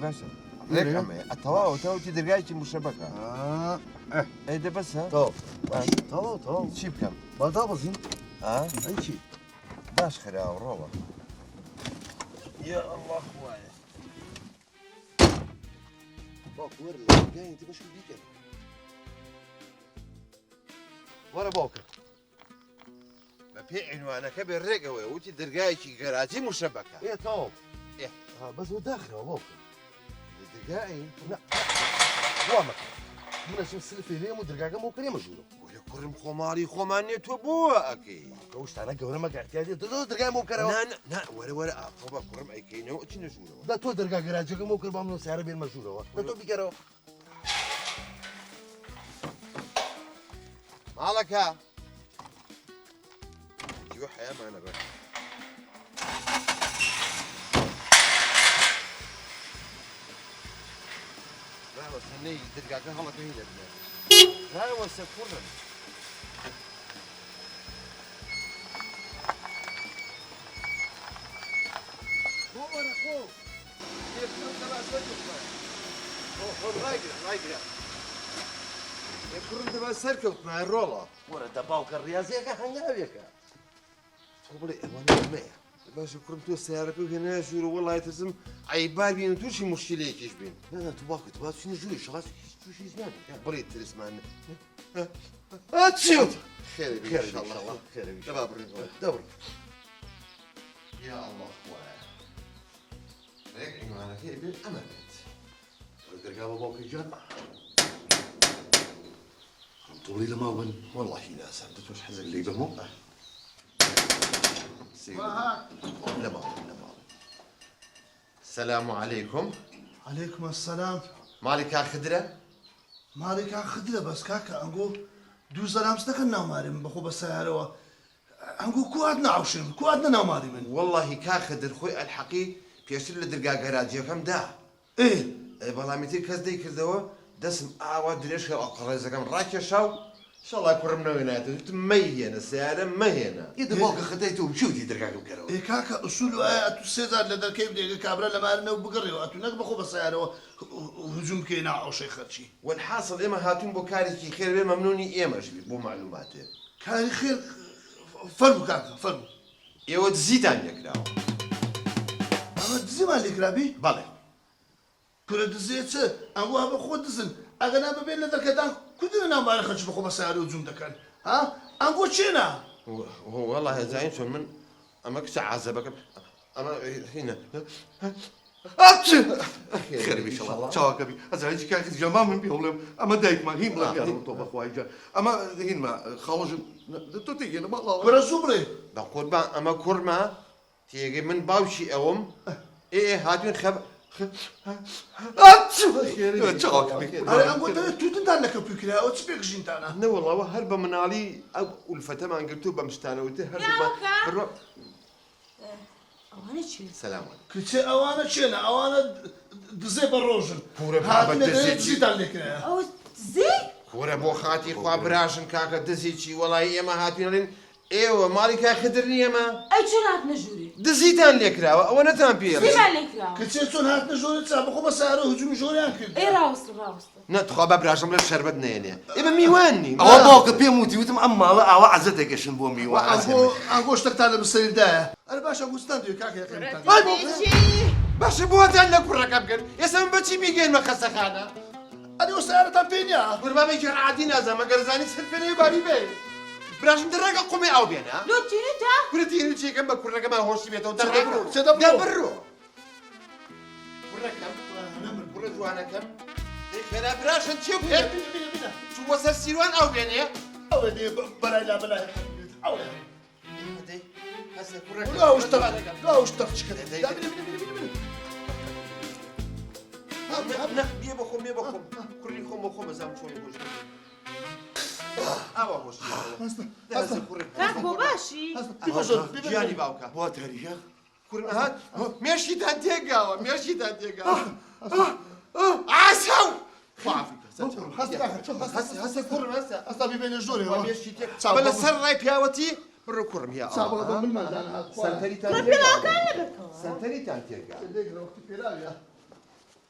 باشا ليك عمي التواو تو تدرجايتي مشبكة ايه ده بس ها تو شي بكم؟ بطابزين اي شي باش خير وروبا يا الله خويا باك ورا جاي انت مش بيك ورا باك ما في عنوانه كبير رقوي وتي درجايتي كراتي مشبكة ايه تو ايه بس وداخل يا باك درجاي لا وامك من شو السلفي ليه مدرجاجه مو كريم جولو ولا كرم خماري خماني تبوه اكيد كوش انا قهر ما قاعد تادي تو درجاجه مو كريم لا ولا طبعا كرم اي كينو وتشنو شنو ده تو درجاجه راجع مو كريم من سعر بين مجولو ده تو بيكرو مالك ها يوح يا ما انا بقى لا بس هني تلقى هلا كهيدا لا بس فرن هو ورا خو كيف تبع سركب هو رايقرا يكرم تبع سركب مع الرولا ورا دباوك الرياضيه كهنجابيك تقولي وانا ما باش كرمتو السيارة وهنا شو والله يتسم عيبار بين توشي مشكلة كيش بين لا تباك شنو جوي شغال شو زمان بريد ترس معنا اتشوت خير ان شاء الله خير ان شاء دابا بريد دبر يا الله خويا هيك معنا كيف بين امانات درجاجه باوك جان طولي لما وين والله لا سعدت واش حزق اللي بمو لا ما السلام عليكم عليكم السلام مالك خدرة مالك خدله بس كاكا انقول دو سلام استكنا ماري من بخو بسيارة انقول كو عدنا عوشين كو عدنا ناماري من والله كاخدر خوي الحقي بيشتري لدرقاق راجي كم دا ايه والله متي كزدي كردوا دسم اعواد دريش اقرا اذا كان راكي شاو ان شاء الله يكون منوينات تمينا السيارة مهينة إذا باوك خديته ومشوتي درجاجه بكرو ايه كاكا اصول اتو سيزار لدر كيف دي كابرا لما ارنا وبقري واتو نك بخو بسيارة وهجوم كينا او شي خرشي والحاصل اما هاتون بوكاري خير بين ممنوني اما شبي بو معلوماتي كاري خير فرمو كاكا فرمو ايوا تزيد عنك داو اما دزي مالك رابي بالي كل دزيت انقول هذا خو دزن اغنى ما بين لدر كدان كلنا ناماري خرش بخو بسيارة وهجوم دكان ها انقول شينا هو والله زين شو من اما كسع عزبك اما هنا خير ان شاء الله تشاو كبي ازعج كان جماعه من بيهم اما دايك ما هي بلا يا تو بخواي جا اما هين ما خرج تو تيجي ما الله كرة زبري بقول با اما كرما تيجي من باوشي اوم ايه هاتون خير تشاو كبي انا قلت توت انت بكره او تسبيك جنتانا لا والله هربا من علي والفتى ما قلتو بمشتانه هربا أوانا شو؟ سلام عليكم كنت اوانا شينا اوانا دزي بالروجن كورة بحبة دزي. تزيد عليك أو زي؟ كورة بو خاتي خوا براشن كاكا دزيتشي والله ايما هاتون لين ايوا مالك خدرني اما أي شو رات نجوري؟ دزيتان لك راوا وانا تان زي بير مالك راو؟ كنت تون هات نجوري تسابق بخو بسعره هجوم جوريان كنت إيه راوست نتخوا براشن لا شربت نيني ابا ميواني هو باوك بيموتي وتم اما او عزتك ايش نبومي انقول اشتقت على بالسرير ده انا باشا انقول ستاندو كاك يا راتيشي باش بوها لك ورا كابكن يا سم بتشي ميجين ما خسخانه انا وسعره تنفينيا قربا ما يجرى عادينا زعما قرزاني سلفني بالي بي براشن درك قومي او بينا لو تيرتا كرتي نتي كم بكره كما هوش بيتو درك سيدبرو برو انا كم خير براشن تشوف شو وصل سيروان او بينا او دي بلا بلا او هدي هسه كرك لا وش كده لا بيبخم كل خم زعما شويه هوش هوش كاكو باشي جاني باوكا هو تاريخ هات ماشي تانتيغا عسو هسه كورم هسه اصلا بين الجوري ماشي بلا سر راي بياوتي برو كورم يا سابقا بالمال انا سنتري ربي لا كان لك سنتري تانتيغا دقيقه وقت في